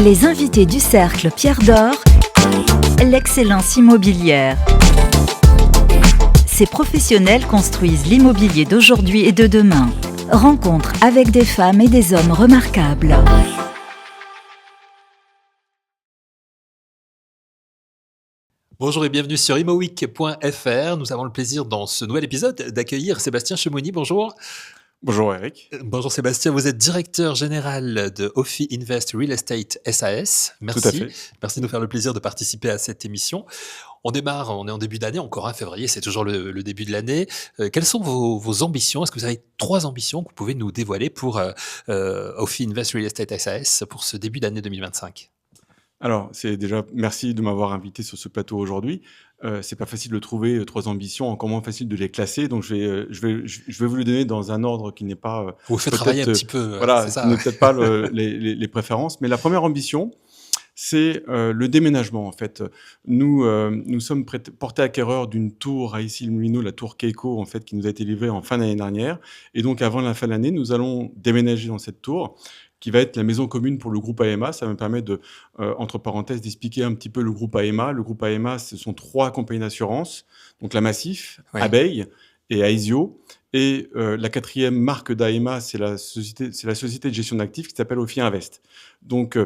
Les invités du Cercle Pierre d'Or, l'excellence immobilière. Ces professionnels construisent l'immobilier d'aujourd'hui et de demain. Rencontre avec des femmes et des hommes remarquables. Bonjour et bienvenue sur imoweek.fr. Nous avons le plaisir dans ce nouvel épisode d'accueillir Sébastien Chemouni. Bonjour. Bonjour Eric. Bonjour Sébastien, vous êtes directeur général de Ophi Invest Real Estate SAS. Merci. Tout à fait. Merci de nous faire le plaisir de participer à cette émission. On démarre, on est en début d'année, encore février, c'est toujours le début de l'année. Quelles sont vos ambitions? Est-ce que vous avez 3 ambitions que vous pouvez nous dévoiler pour Ophi Invest Real Estate SAS pour ce début d'année 2025? Alors, c'est déjà merci de m'avoir invité sur ce plateau aujourd'hui. C'est pas facile de trouver 3 ambitions, encore moins facile de les classer. Donc, je vais vous les donner dans un ordre qui n'est pas Vous faites travailler un petit peu, voilà, c'est qui ça. n'est peut-être pas les préférences. Mais la première ambition, c'est le déménagement. En fait, nous sommes portés acquéreurs d'une tour à Issy-les-Moulineaux, la tour Keiko, en fait, qui nous a été livrée en fin d'année dernière. Et donc, avant la fin de l'année, nous allons déménager dans cette tour, qui va être la maison commune pour le groupe AEMA. Ça me permet de, entre parenthèses, d'expliquer un petit peu le groupe AEMA. Le groupe AEMA, ce sont 3 compagnies d'assurance, donc la Massif, Oui. Abeille et Aesio. Et la 4e marque d'AEMA, c'est la société de gestion d'actifs qui s'appelle Ophi Invest. Donc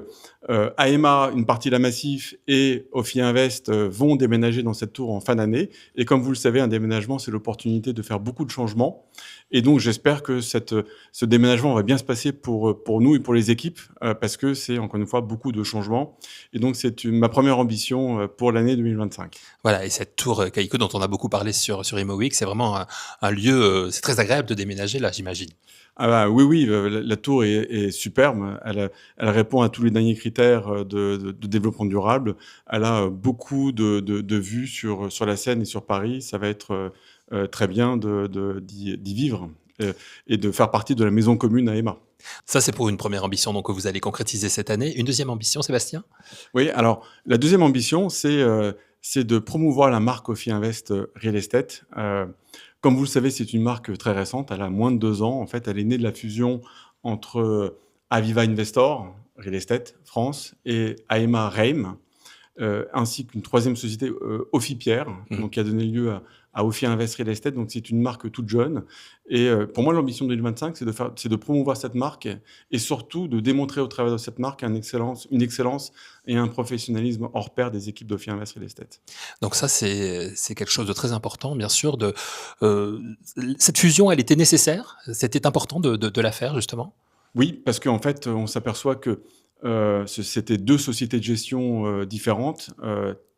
AEMA, une partie de la Massif et Ophi Invest vont déménager dans cette tour en fin d'année. Et comme vous le savez, un déménagement, c'est l'opportunité de faire beaucoup de changements. Et donc j'espère que ce déménagement va bien se passer pour nous et pour les équipes, parce que c'est encore une fois beaucoup de changements. Et donc c'est ma première ambition pour l'année 2025. Voilà, et cette tour Keiko dont on a beaucoup parlé sur ImoWeek, c'est vraiment un lieu, c'est très agréable de déménager là, j'imagine. Ah bah, oui, la tour est superbe. Elle répond à tous les derniers critères de développement durable. Elle a beaucoup de vues sur la Seine et sur Paris. Ça va être très bien d'y vivre et de faire partie de la maison commune AEMA. Ça, c'est pour une première ambition donc, que vous allez concrétiser cette année. Une deuxième ambition, Sébastien? Oui, alors la deuxième ambition, c'est de promouvoir la marque Ophi Invest Real Estate. Comme vous le savez, c'est une marque très récente. Elle a moins de 2 ans. En fait, elle est née de la fusion entre Aviva Investor, Real Estate France, et AEMA Reim, ainsi qu'une 3e société, Ophi Pierre, donc qui a donné lieu à Ophi Invest Real Estate. Donc, c'est une marque toute jeune. Et pour moi, l'ambition de 2025, c'est de promouvoir cette marque et surtout de démontrer au travers de cette marque une excellence et un professionnalisme hors pair des équipes d'Ophi Invest Real Estate. Donc ça, c'est quelque chose de très important, bien sûr. Cette fusion, elle était nécessaire? C'était important de la faire, justement? Oui, parce qu'en fait, on s'aperçoit que c'était 2 sociétés de gestion différentes,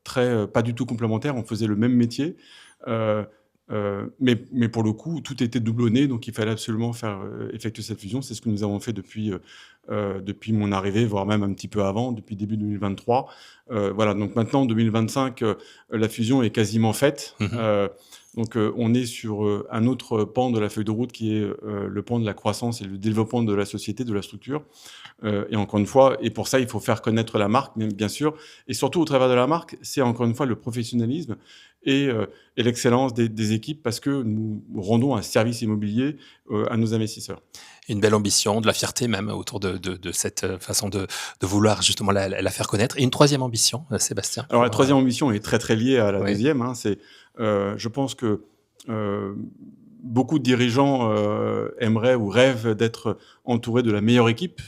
pas du tout complémentaires. On faisait le même métier, mais pour le coup, tout était doublonné, donc il fallait absolument faire effectuer cette fusion. C'est ce que nous avons fait depuis mon arrivée, voire même un petit peu avant, depuis début 2023. Voilà, donc maintenant, en 2025, la fusion est quasiment faite. Donc on est sur un autre pan de la feuille de route qui est le pan de la croissance et le développement de la société, de la structure. Et encore une fois, et pour ça, il faut faire connaître la marque, bien sûr. Et surtout, au travers de la marque, c'est encore une fois le professionnalisme et l'excellence des équipes, parce que nous rendons un service immobilier à nos investisseurs. Une belle ambition, de la fierté même autour de cette façon de vouloir justement la faire connaître. Et une 3e ambition, Sébastien? Alors la 3e ambition est très très liée à la Oui. 2e. Je pense que beaucoup de dirigeants aimeraient ou rêvent d'être entourés de la meilleure équipe.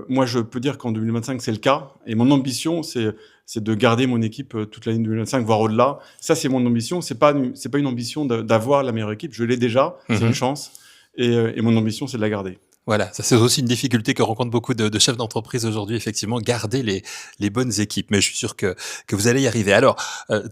Moi, je peux dire qu'en 2025, c'est le cas. Et mon ambition, c'est de garder mon équipe toute l'année 2025, voire au-delà. Ça, c'est mon ambition. C'est pas une ambition d'avoir la meilleure équipe. Je l'ai déjà. C'est une chance. Et mon ambition, c'est de la garder. Voilà, ça c'est aussi une difficulté que rencontrent beaucoup de chefs d'entreprise aujourd'hui, effectivement, garder les bonnes équipes. Mais je suis sûr que vous allez y arriver. Alors,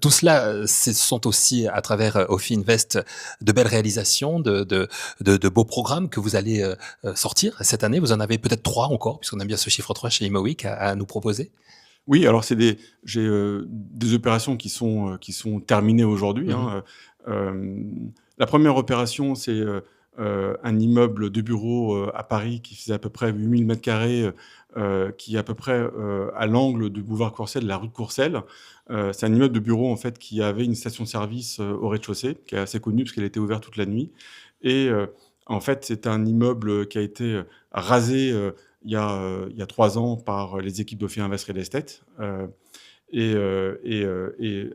tout cela, ce sont aussi, à travers Ophi Invest, de belles réalisations, de beaux programmes que vous allez sortir cette année. Vous en avez peut-être 3 encore, puisqu'on aime bien ce chiffre 3 chez ImoWeek à nous proposer. Oui, alors j'ai des opérations qui sont terminées aujourd'hui. La première opération, c'est un immeuble de bureaux à Paris qui faisait à peu près 8000 m², qui est à peu près à l'angle du boulevard Courcelles, de la rue de Courcelles. C'est un immeuble de bureaux en fait, qui avait une station-service au rez-de-chaussée, qui est assez connue parce qu'elle était ouverte toute la nuit. Et en fait, c'est un immeuble qui a été rasé il y a 3 ans par les équipes d'Ophi Invest Real Estate. Et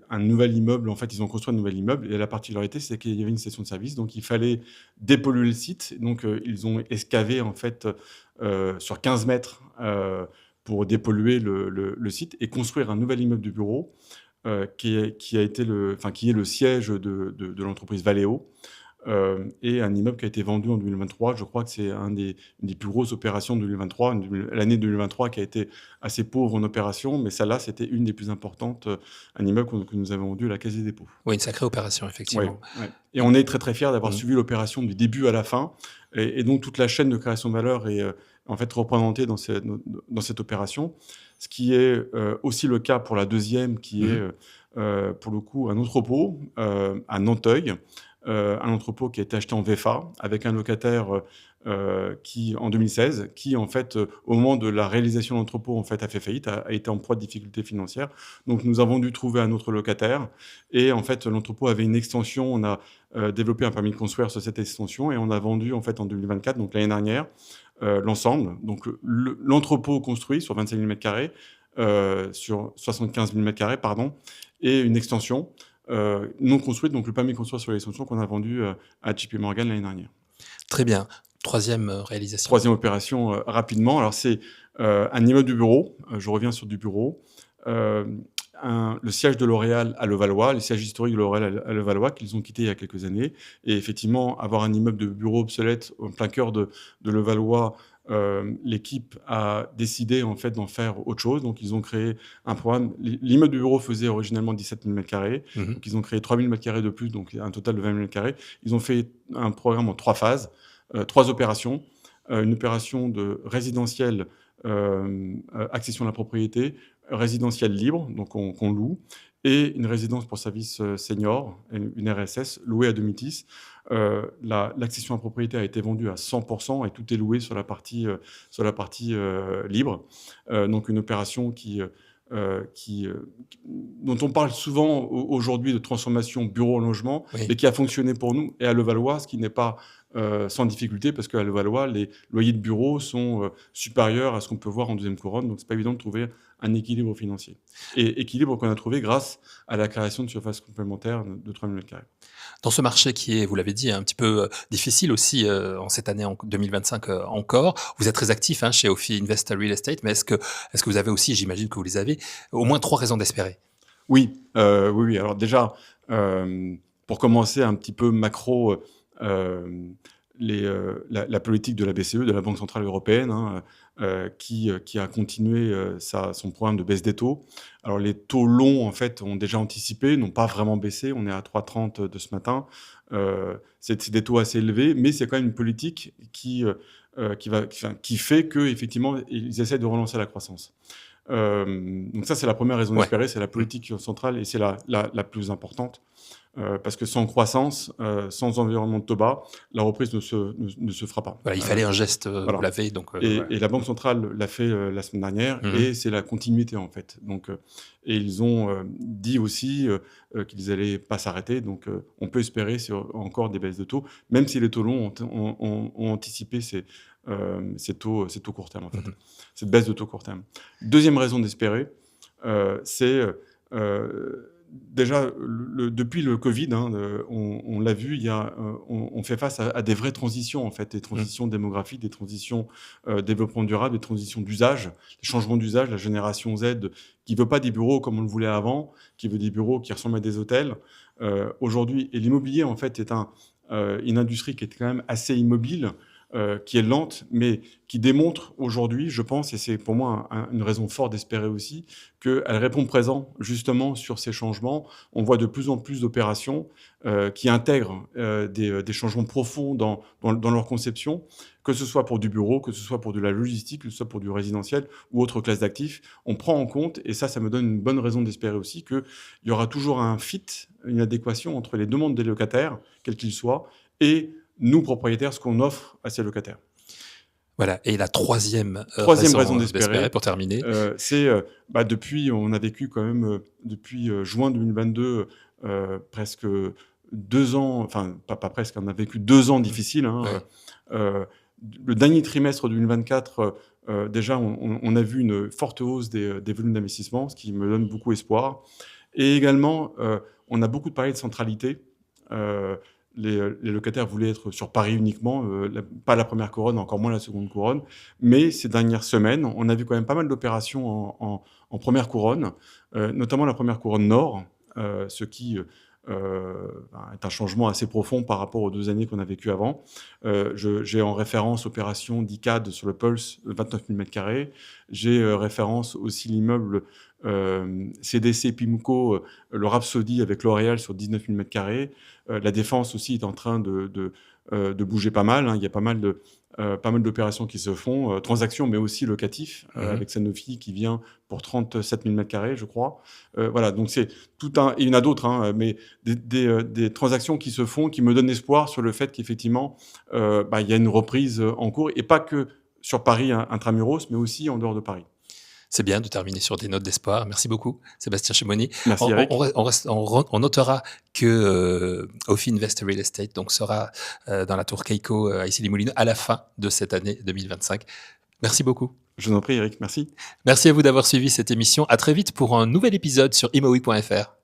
un nouvel immeuble, en fait, ils ont construit un nouvel immeuble. Et la particularité, c'est qu'il y avait une station de service, donc il fallait dépolluer le site. Donc, ils ont excavé, en fait, sur 15 mètres pour dépolluer le site et construire un nouvel immeuble de bureau qui est le siège de l'entreprise Valeo. Et un immeuble qui a été vendu en 2023. Je crois que c'est une des plus grosses opérations de 2023. L'année 2023 qui a été assez pauvre en opération, mais celle-là, c'était une des plus importantes, un immeuble que nous avons vendu à la Caisse des dépôts. Oui, une sacrée opération, effectivement. Ouais, ouais. Et on est très très fiers d'avoir suivi l'opération du début à la fin. Et donc toute la chaîne de création de valeur est en fait représentée dans cette opération. Ce qui est aussi le cas pour la deuxième, qui est pour le coup un entrepôt à Nanteuil. Un entrepôt qui a été acheté en VFA avec un locataire qui, en 2016, qui, en fait, au moment de la réalisation de l'entrepôt, en fait, a fait faillite, a été en proie de difficultés financières. Donc, nous avons dû trouver un autre locataire. Et, en fait, l'entrepôt avait une extension. On a développé un permis de construire sur cette extension et on a vendu, en fait, en 2024, donc l'année dernière, l'ensemble. Donc, l'entrepôt construit sur 25 000 m², sur 75 000 m², pardon, et une extension non construite, donc le permis de construire sur l'extension qu'on a vendu à JP Morgan l'année dernière. Très bien. Troisième réalisation. Troisième opération, rapidement. Alors, c'est un immeuble du bureau. Je reviens sur du bureau. Le siège de L'Oréal à Levallois, le siège historique de L'Oréal à Levallois, qu'ils ont quitté il y a quelques années. Et effectivement, avoir un immeuble de bureau obsolète en plein cœur de Levallois, l'équipe a décidé en fait d'en faire autre chose. Donc, ils ont créé un programme. L'immeuble du bureau faisait originellement 17 000 m². Donc, ils ont créé 3 000 m² de plus, donc un total de 20 000 m². Ils ont fait un programme en 3 phases, 3 opérations. Une opération de résidentiel, accession à la propriété, résidentiel libre, donc qu'on loue, et une résidence pour service senior, une RSS, louée à Domitis. L'accession à la propriété a été vendue à 100% et tout est loué sur la partie libre. Donc une opération dont on parle souvent aujourd'hui de transformation bureau-logement, Oui. mais qui a fonctionné pour nous et à Levallois, ce qui n'est pas sans difficulté, parce qu'à Levallois, les loyers de bureaux sont supérieurs à ce qu'on peut voir en deuxième couronne, donc c'est pas évident de trouver un équilibre financier. Et équilibre qu'on a trouvé grâce à la création de surfaces complémentaires de 3 000 m². Dans ce marché qui est, vous l'avez dit, un petit peu difficile aussi en cette année en 2025 encore, vous êtes très actif chez Ophi Invest Real Estate, mais est-ce que vous avez aussi, j'imagine que vous les avez, au moins 3 raisons d'espérer? Oui. Alors déjà, pour commencer un petit peu macro, la politique de la BCE, de la Banque Centrale Européenne, qui a continué son programme de baisse des taux. Alors les taux longs, en fait, ont déjà anticipé, n'ont pas vraiment baissé. On est à 3,30 de ce matin. C'est des taux assez élevés, mais c'est quand même une politique qui fait qu'effectivement, ils essaient de relancer la croissance. Donc ça, c'est la première raison d'espérer, c'est la politique centrale et c'est la plus importante. Parce que sans croissance, sans environnement de taux bas, la reprise ne se fera pas. Voilà, il fallait un geste, vous l'avez. Et la Banque centrale l'a fait la semaine dernière, et c'est la continuité en fait. Donc, et ils ont dit aussi qu'ils n'allaient pas s'arrêter. Donc on peut espérer encore des baisses de taux, même si les taux longs ont anticipé ces taux court terme en fait. Cette baisse de taux court terme. Deuxième raison d'espérer, c'est... déjà, depuis le Covid, on l'a vu, on fait face à des vraies transitions, en fait, des transitions démographiques, des transitions développement durable, des transitions d'usage, des changements d'usage, la génération Z qui veut pas des bureaux comme on le voulait avant, qui veut des bureaux qui ressemblent à des hôtels. Aujourd'hui, et l'immobilier, en fait, est une industrie qui est quand même assez immobile, qui est lente, mais qui démontre aujourd'hui, je pense, et c'est pour moi une raison forte d'espérer aussi, qu'elle répond présent justement sur ces changements. On voit de plus en plus d'opérations qui intègrent des changements profonds dans leur conception, que ce soit pour du bureau, que ce soit pour de la logistique, que ce soit pour du résidentiel ou autre classe d'actifs. On prend en compte, et ça me donne une bonne raison d'espérer aussi, qu'il y aura toujours un fit, une adéquation entre les demandes des locataires, quels qu'ils soient, et nous, propriétaires, ce qu'on offre à ces locataires. Voilà. Et la troisième raison d'espérer, pour terminer, c'est depuis, on a vécu quand même depuis juin 2022 presque 2 ans, enfin pas presque, on a vécu 2 ans difficiles. le dernier trimestre 2024, déjà, on a vu une forte hausse des volumes d'investissement, ce qui me donne beaucoup espoir. Et également, on a beaucoup parlé de centralité. Les locataires voulaient être sur Paris uniquement, pas la première couronne, encore moins la seconde couronne. Mais ces dernières semaines, on a vu quand même pas mal d'opérations en première couronne, notamment la première couronne nord, ce qui est un changement assez profond par rapport aux 2 années qu'on a vécues avant. J'ai en référence opération d'ICAD sur le Pulse, 29 000 m². J'ai référence aussi l'immeuble CDC Pimco, le Rhapsody avec L'Oréal sur 19 000 m². La Défense aussi est en train de bouger pas mal, hein. Il y a pas mal d'opérations qui se font, transactions, mais aussi locatifs, avec Sanofi qui vient pour 37 000 m², je crois. Voilà, donc c'est tout un... Et il y en a d'autres, hein, mais des transactions qui se font, qui me donnent espoir sur le fait qu'effectivement, il y a une reprise en cours, et pas que sur Paris intramuros, mais aussi en dehors de Paris. C'est bien de terminer sur des notes d'espoir. Merci beaucoup, Sébastien Chemoni. Merci, Eric. On notera que Ofi Invest Real Estate donc, sera dans la tour Keiko à Issy-les-Moulineaux à la fin de cette année 2025. Merci beaucoup. Je vous en prie, Eric. Merci. Merci à vous d'avoir suivi cette émission. À très vite pour un nouvel épisode sur imowi.fr.